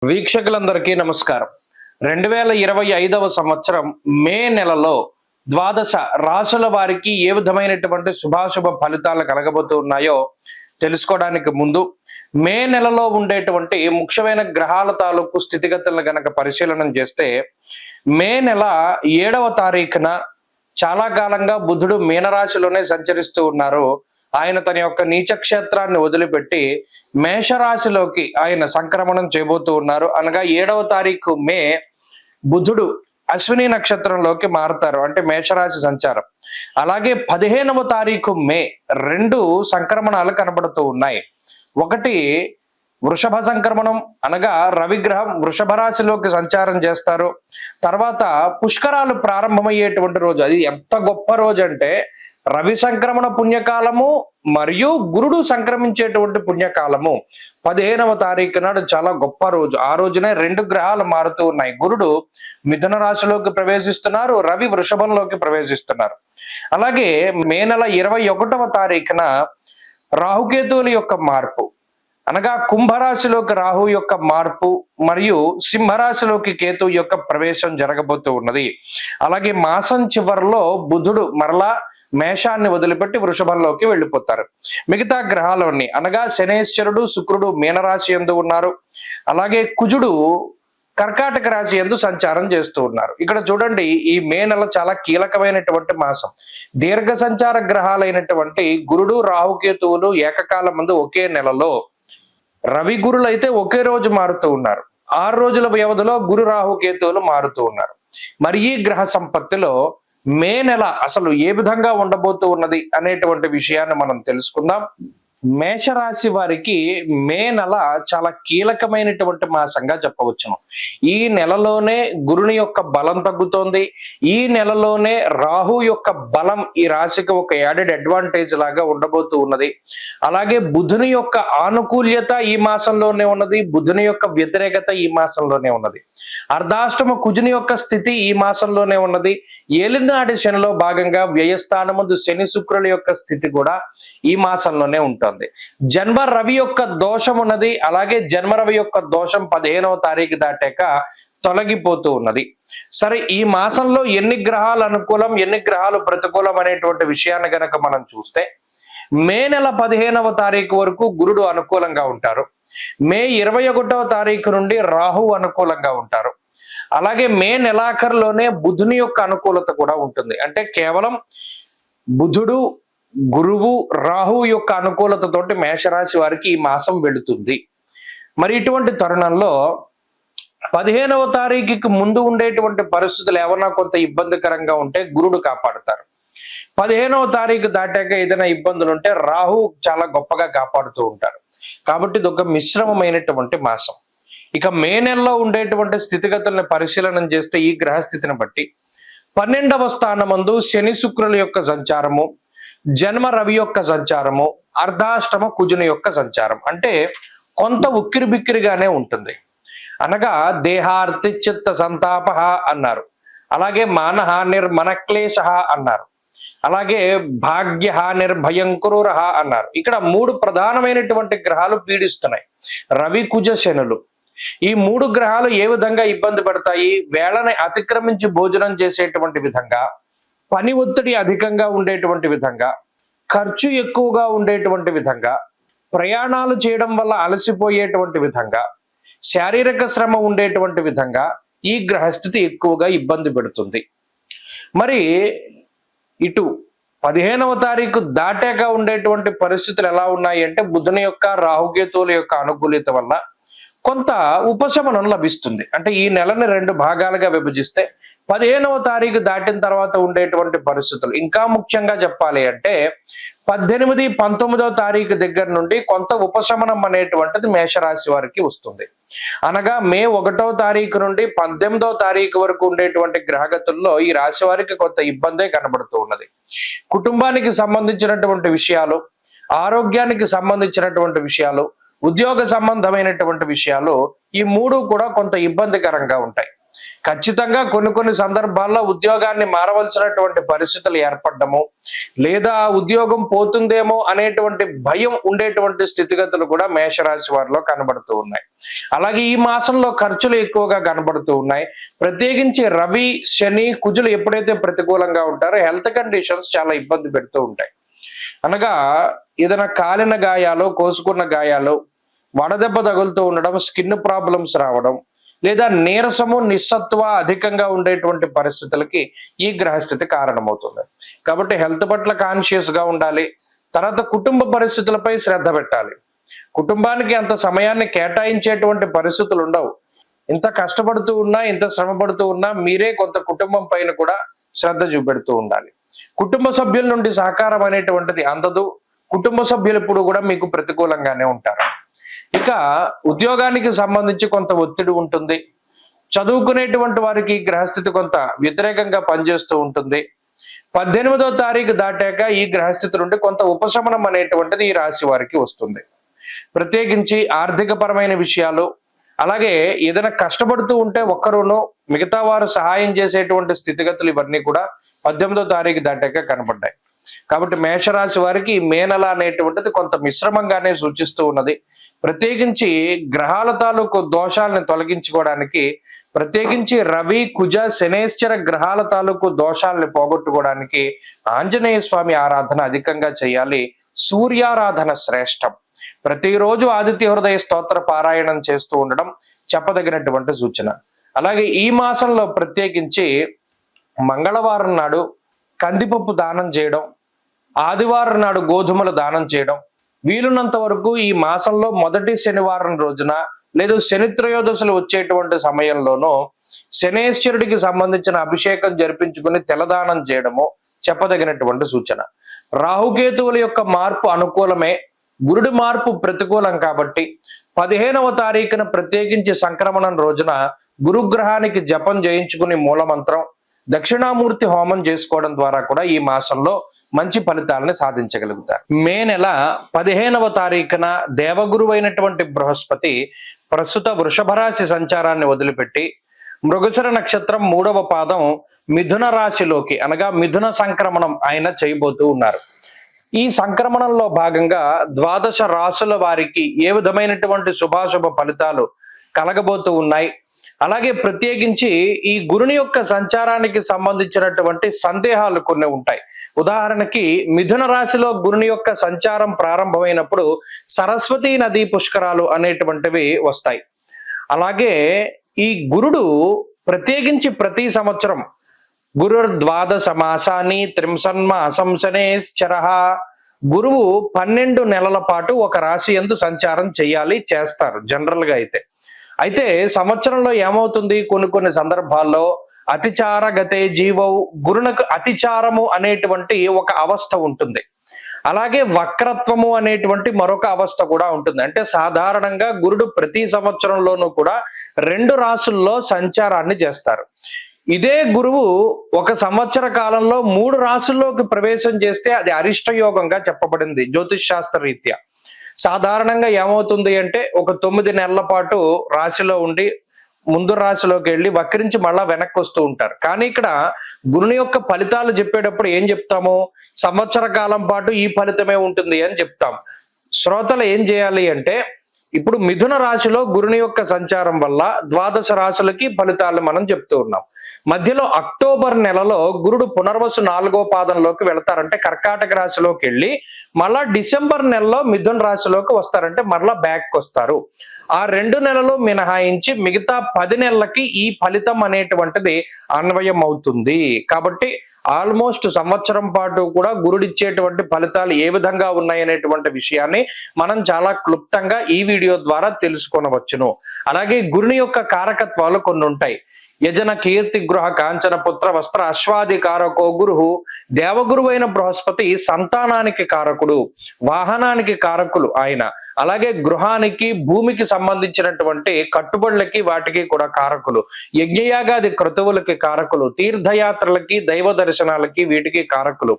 వీక్షకులందరికీ నమస్కారం. 2025వ సంవత్సరం మే నెలలో ద్వాదశ రాశుల వారికి ఏ విధమైనటువంటి శుభాశుభ ఫలితాలు కలగబోతూ ఉన్నాయో తెలుసుకోవడానికి ముందు మే నెలలో ఉండేటువంటి ముఖ్యమైన గ్రహాల తాలూకు స్థితిగతులను గనక పరిశీలన చేస్తే మే నెల 7వ తారీఖున చాలా కాలంగా బుధుడు మీనరాశిలోనే సంచరిస్తూ ఉన్నారు. ఆయన తన యొక్క నీచక్షేత్రాన్ని వదిలిపెట్టి మేషరాశిలోకి ఆయన సంక్రమణం చేయబోతూ ఉన్నారు. అనగా 7వ తారీఖు మే బుధుడు అశ్విని నక్షత్రంలోకి మారుతారు, అంటే మేషరాశి సంచారం. అలాగే 15వ తారీఖు మే 2 సంక్రమణాలు కనబడుతూ ఉన్నాయి. ఒకటి వృషభ సంక్రమణం, అనగా రవిగ్రహం వృషభ రాశిలోకి సంచారం చేస్తారు. తర్వాత పుష్కరాలు ప్రారంభమయ్యేటువంటి రోజు, అది ఎంత గొప్ప రోజు అంటే రవి సంక్రమణ పుణ్యకాలము మరియు గురుడు సంక్రమించేటువంటి పుణ్యకాలము 15వ తారీఖు నాడు చాలా గొప్ప రోజు. ఆ రోజునే 2 గ్రహాలు మారుతూ ఉన్నాయి. గురుడు మిథున రాశిలోకి ప్రవేశిస్తున్నారు, రవి వృషభంలోకి ప్రవేశిస్తున్నారు. అలాగే మే నెల 21వ తారీఖున రాహుకేతువుల యొక్క మార్పు, అనగా కుంభరాశిలోకి రాహు యొక్క మార్పు మరియు సింహరాశిలోకి కేతు యొక్క ప్రవేశం జరగబోతూ ఉన్నది. అలాగే మాసం చివరిలో బుధుడు మరలా మేషాన్ని వదిలిపెట్టి వృషభంలోకి వెళ్ళిపోతారు. మిగతా గ్రహాలన్నీ, అనగా శనేశ్వరుడు శుక్రుడు మీనరాశి యందు ఉన్నారు. అలాగే కుజుడు కర్కాటక రాశి యందు సంచారం చేస్తూ ఉన్నారు. ఇక్కడ చూడండి, ఈ మే నెల చాలా కీలకమైనటువంటి మాసం. దీర్ఘ సంచార గ్రహాలైనటువంటి గురుడు రాహుకేతువులు ఏకకాలం ముందు ఒకే నెలలో, రవి గురులు అయితే ఒకే రోజు మారుతూ ఉన్నారు. 6 రోజుల వ్యవధిలో గురు రాహుకేతువులు మారుతూ ఉన్నారు. మరి ఈ గ్రహ సంపత్తిలో మే నెల అసలు ఏ విధంగా ఉండబోతూ ఉన్నది అనేటువంటి విషయాన్ని మనం తెలుసుకుందాం. మేషరాశి వారికి మే నెల చాలా కీలకమైనటువంటి మాసంగా చెప్పవచ్చును. ఈ నెలలోనే గురుని యొక్క బలం తగ్గుతోంది. ఈ నెలలోనే రాహు యొక్క బలం ఈ రాశికి ఒక యాడెడ్ అడ్వాంటేజ్ లాగా ఉండబోతూ ఉన్నది. అలాగే బుధుని యొక్క ఆనుకూల్యత ఈ మాసంలోనే ఉన్నది, బుధుని యొక్క వ్యతిరేకత ఈ మాసంలోనే ఉన్నది. అర్ధాష్టమ కుజుని యొక్క స్థితి ఈ మాసంలోనే ఉన్నది. ఏలినాటి శనిలో భాగంగా వ్యయస్థానముందు శని శుక్రుల యొక్క స్థితి కూడా ఈ మాసంలోనే ఉంటుంది. జన్మ రవి యొక్క దోషం ఉన్నది. అలాగే జన్మ రవి యొక్క దోషం 15వ తారీఖు దాటాక తొలగిపోతూ ఉన్నది. సరే, ఈ మాసంలో ఎన్ని గ్రహాలు అనుకూలం, ఎన్ని గ్రహాలు ప్రతికూలం అనేటువంటి విషయాన్ని గనక మనం చూస్తే మే నెల 15వ తారీఖు వరకు గురుడు అనుకూలంగా ఉంటారు. మే 21వ తారీఖు నుండి రాహు అనుకూలంగా ఉంటారు. అలాగే మే నెలాఖరులోనే బుధుని యొక్క అనుకూలత కూడా ఉంటుంది. అంటే కేవలం బుధుడు గురువు రాహు యొక్క అనుకూలతతోటి మేషరాశి వారికి ఈ మాసం వెళుతుంది. మరి ఇటువంటి తరుణంలో 15వ తారీఖుకి ముందు ఉండేటువంటి పరిస్థితులు ఏమన్నా కొంత ఇబ్బందికరంగా ఉంటే గురుడు కాపాడుతారు. 15వ తారీఖు దాటాక ఏదైనా ఇబ్బందులు ఉంటే రాహు చాలా గొప్పగా కాపాడుతూ ఉంటారు. కాబట్టి ఇది ఒక మిశ్రమమైనటువంటి మాసం. ఇక మే నెలలో ఉండేటువంటి స్థితిగతులను పరిశీలన చేస్తే ఈ గ్రహస్థితిని బట్టి 12వ స్థానమందు శని శుక్రుల యొక్క సంచారము, జన్మ రవి యొక్క సంచారము, అర్ధాష్టమ కుజుని యొక్క సంచారం, అంటే కొంత ఉక్కిరి బిక్కిరిగానే ఉంటుంది. అనగా దేహార్తి చిత్త సంతాప అన్నారు. అలాగే మానహ నిర్మనక్లేశ అన్నారు. అలాగే భాగ్య నిర్భయంకుర అన్నారు. ఇక్కడ 3 ప్రధానమైనటువంటి గ్రహాలు పీడిస్తున్నాయి, రవి కుజ శనులు. ఈ 3 గ్రహాలు ఏ విధంగా ఇబ్బంది పడతాయి? వేళని అతిక్రమించి భోజనం చేసేటువంటి విధంగా, పని ఒత్తిడి అధికంగా ఉండేటువంటి విధంగా, ఖర్చు ఎక్కువగా ఉండేటువంటి విధంగా, ప్రయాణాలు చేయడం వల్ల అలసిపోయేటువంటి విధంగా, శారీరక శ్రమ ఉండేటువంటి విధంగా ఈ గ్రహస్థితి ఎక్కువగా ఇబ్బంది పెడుతుంది. మరి ఇటు 15వ తారీఖు దాటాక ఉండేటువంటి పరిస్థితులు ఎలా ఉన్నాయి అంటే బుధుని యొక్క రాహుకేతువుల యొక్క అనుకూలత వల్ల కొంత ఉపశమనం లభిస్తుంది. అంటే ఈ నెలని 2 భాగాలుగా విభజిస్తే 15వ తారీఖు దాటిన తర్వాత ఉండేటువంటి పరిస్థితులు, ఇంకా ముఖ్యంగా చెప్పాలి అంటే 18, 19వ తారీఖు దగ్గర నుండి కొంత ఉపశమనం అనేటువంటిది మేషరాశి వారికి వస్తుంది. అనగా మే 1వ తారీఖు నుండి 18వ తారీఖు వరకు ఉండేటువంటి గ్రహగతుల్లో ఈ రాశి వారికి కొంత ఇబ్బందే కనబడుతూ ఉన్నది. కుటుంబానికి సంబంధించినటువంటి విషయాలు, ఆరోగ్యానికి సంబంధించినటువంటి విషయాలు, ఉద్యోగ సంబంధమైనటువంటి విషయాలు, ఈ 3 కూడా కొంత ఇబ్బందికరంగా ఉంటాయి. ఖచ్చితంగా కొన్ని సందర్భాల్లో ఉద్యోగాన్ని మారవలసినటువంటి పరిస్థితులు ఏర్పడము, లేదా ఉద్యోగం పోతుందేమో అనేటువంటి భయం ఉండేటువంటి స్థితిగతులు కూడా మేషరాశి వారిలో కనబడుతూ ఉన్నాయి. అలాగే ఈ మాసంలో ఖర్చులు ఎక్కువగా కనబడుతూ ఉన్నాయి. ప్రత్యేకించి రవి, శని, కుజులు ఎప్పుడైతే ప్రతికూలంగా ఉంటారో హెల్త్ కండిషన్స్ చాలా ఇబ్బంది పెడుతూ ఉంటాయి. అనగా ఏదైనా కాలిన గాయాలు, కోసుకున్న గాయాలు, వడదెబ్బ తగులుతూ ఉండడం, స్కిన్ ప్రాబ్లమ్స్ రావడం, లేదా నీరసము, నిస్సత్వ అధికంగా ఉండేటువంటి పరిస్థితులకి ఈ గ్రహస్థితి కారణమవుతుంది. కాబట్టి హెల్త్ పట్ల కాన్షియస్ గా ఉండాలి. తర్వాత కుటుంబ పరిస్థితులపై శ్రద్ధ పెట్టాలి. కుటుంబానికి అంత సమయాన్ని కేటాయించేటువంటి పరిస్థితులు ఉండవు. ఇంత కష్టపడుతూ ఉన్నా, ఇంత శ్రమ పడుతూ ఉన్నా మీరే కొంత కుటుంబం పైన కూడా శ్రద్ధ చూపెడుతూ ఉండాలి. కుటుంబ సభ్యుల నుండి సహకారం అనేటువంటిది అందదు. కుటుంబ సభ్యులు ఎప్పుడు కూడా మీకు ప్రతికూలంగానే ఉంటారు. ఇక ఉద్యోగానికి సంబంధించి కొంత ఒత్తిడి ఉంటుంది. చదువుకునేటువంటి వారికి గ్రహస్థితి కొంత వ్యతిరేకంగా పనిచేస్తూ ఉంటుంది. 18వ తారీఖు దాటాక ఈ గ్రహస్థితి నుండి కొంత ఉపశమనం అనేటువంటిది ఈ రాశి వారికి వస్తుంది. ప్రత్యేకించి ఆర్థిక పరమైన విషయాలు, అలాగే ఏదైనా కష్టపడుతూ ఉంటే ఒక్కరును మిగతా వారు సహాయం చేసేటువంటి స్థితిగతులు ఇవన్నీ కూడా 18వ తారీఖు దాటాక కనబడ్డాయి. కాబట్టి మేషరాశి వారికి మే నెల అనేటువంటిది కొంత మిశ్రమంగానే సూచిస్తూ ఉన్నది. ప్రత్యేకించి గ్రహాల తాలూకు దోషాలను తొలగించుకోవడానికి, ప్రత్యేకించి రవి, కుజ, శనేశ్వర గ్రహాల తాలూకు దోషాలను పోగొట్టుకోవడానికి ఆంజనేయ స్వామి ఆరాధన అధికంగా చేయాలి. సూర్యారాధన శ్రేష్టం. ప్రతిరోజు ఆదిత్య హృదయ స్తోత్ర పారాయణం చేస్తూ ఉండడం చెప్పదగినటువంటి సూచన. అలాగే ఈ మాసంలో ప్రత్యేకించి మంగళవారం నాడు కందిపప్పు దానం చేయడం, ఆదివారం నాడు గోధుమలు దానం చేయడం, వీలున్నంత వరకు ఈ మాసంలో మొదటి శనివారం రోజున లేదా శని త్రయోదశులు వచ్చేటువంటి సమయంలోనూ శనేశ్వరుడికి సంబంధించిన అభిషేకం జరిపించుకుని తెల్లదానం చేయడము చెప్పదగినటువంటి సూచన. రాహుకేతువుల యొక్క మార్పు అనుకూలమే, గురుడి మార్పు ప్రతికూలం. కాబట్టి 15వ తారీఖున ప్రత్యేకించి సంక్రమణం రోజున గురుగ్రహానికి జపం చేయించుకుని మూలమంత్రం, దక్షిణామూర్తి హోమం చేసుకోవడం ద్వారా కూడా ఈ మాసంలో మంచి ఫలితాలను సాధించగలుగుతారు. మే నెల 15వ తారీఖున దేవగురు అయినటువంటి బృహస్పతి ప్రస్తుత వృషభ రాశి సంచారాన్ని వదిలిపెట్టి మృగశిర నక్షత్రం 3వ పాదం మిథున రాశిలోకి, అనగా మిథున సంక్రమణం ఆయన చేయబోతూ ఉన్నారు. ఈ సంక్రమణంలో భాగంగా 12 రాశుల వారికి ఏ విధమైనటువంటి శుభాశుభ ఫలితాలు కలగబోతూ ఉన్నాయి. అలాగే ప్రత్యేకించి ఈ గురుని యొక్క సంచారానికి సంబంధించినటువంటి సందేహాలు కొన్ని ఉంటాయి. ఉదాహరణకి మిథున రాశిలో గురుని యొక్క సంచారం ప్రారంభమైనప్పుడు సరస్వతీ నదీ పుష్కరాలు అనేటువంటివి వస్తాయి. అలాగే ఈ గురుడు ప్రత్యేకించి ప్రతి సంవత్సరం గురుర్ 12 మాసాన్ని త్రింసన్మాసం శనేశ్చరః, గురువు 12 నెలల పాటు ఒక రాశి యందు సంచారం చేస్తారు జనరల్ గా. అయితే సంవత్సరంలో ఏమవుతుంది, కొన్ని సందర్భాల్లో అతిచార గతే జీవవు, గురునకు అతిచారము అనేటువంటి ఒక అవస్థ ఉంటుంది. అలాగే వక్రత్వము అనేటువంటి మరొక అవస్థ కూడా ఉంటుంది. అంటే సాధారణంగా గురుడు ప్రతి సంవత్సరంలోనూ కూడా 2 రాశుల్లో సంచారాన్ని చేస్తారు. ఇదే గురువు ఒక సంవత్సర కాలంలో 3 రాశుల్లోకి ప్రవేశం చేస్తే అది అరిష్ట యోగంగా చెప్పబడింది జ్యోతిష్ శాస్త్ర రీత్యా. సాధారణంగా ఏమవుతుంది అంటే ఒక 9 నెలల పాటు రాశిలో ఉండి ముందు రాశిలోకి వెళ్ళి వక్రించి మళ్ళా వెనక్కి వస్తూ ఉంటారు. కానీ ఇక్కడ గురుని యొక్క ఫలితాలు చెప్పేటప్పుడు ఏం చెప్తాము, సంవత్సర కాలం పాటు ఈ ఫలితమే ఉంటుంది అని చెప్తాం. శ్రోతలు ఏం చేయాలి అంటే, ఇప్పుడు మిథున రాశిలో గురుని యొక్క సంచారం వల్ల 12 రాశులకి ఫలితాలు మనం చెప్తూ ఉన్నాం. మధ్యలో అక్టోబర్ నెలలో గురుడు పునర్వసు 4వ పాదంలోకి వెళతారంటే కర్కాటక రాశిలోకి వెళ్ళి మళ్ళా డిసెంబర్ నెలలో మిథున రాశిలోకి వస్తారంటే మరలా బ్యాక్ వస్తారు. ఆ 2 నెలలు మినహాయించి మిగతా 10 నెలలకి ఈ ఫలితం అనేటువంటిది అన్వయం అవుతుంది. కాబట్టి ఆల్మోస్ట్ సంవత్సరం పాటు కూడా గురుడిచ్చేటువంటి ఫలితాలు ఏ విధంగా ఉన్నాయనేటువంటి విషయాన్ని మనం చాలా క్లుప్తంగా ఈ వీడియో ద్వారా తెలుసుకొనవచ్చును. అలాగే గురుని యొక్క కారకత్వాలు కొన్ని ఉంటాయి. యజన కీర్తి గృహ కాంచన పుత్ర వస్త్ర అశ్వాది కారకో గురు, దేవగురు అయిన బృహస్పతి సంతానానికి కారకుడు, వాహనానికి కారకులు ఆయన. అలాగే గృహానికి భూమికి సంబంధించినటువంటి కట్టుబడులకి వాటికి కూడా కారకులు, యజ్ఞయాగాది క్రతువులకి కారకులు, తీర్థయాత్రలకి దైవ దర్శనాలకి వీటికి కారకులు.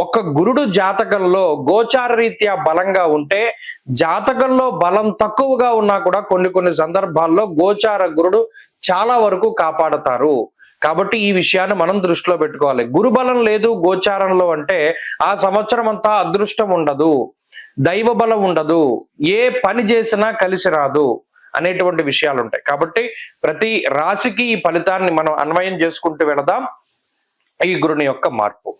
ఒక్క గురుడు జాతకంలో గోచార రీత్యా బలంగా ఉంటే, జాతకంలో బలం తక్కువగా ఉన్నా కూడా కొన్ని సందర్భాల్లో గోచార గురుడు చాలా వరకు కాపాడతారు. కాబట్టి ఈ విషయాన్ని మనం దృష్టిలో పెట్టుకోవాలి. గురుబలం లేదు గోచారంలో అంటే ఆ సంవత్సరం అంతా అదృష్టం ఉండదు, దైవ బలం ఉండదు, ఏ పని చేసినా కలిసి రాదు అనేటువంటి విషయాలు ఉంటాయి. కాబట్టి ప్రతి రాశికి ఈ ఫలితాన్ని మనం అన్వయం చేసుకుంటూ వెళదాం. ఈ గురుని యొక్క మార్పు.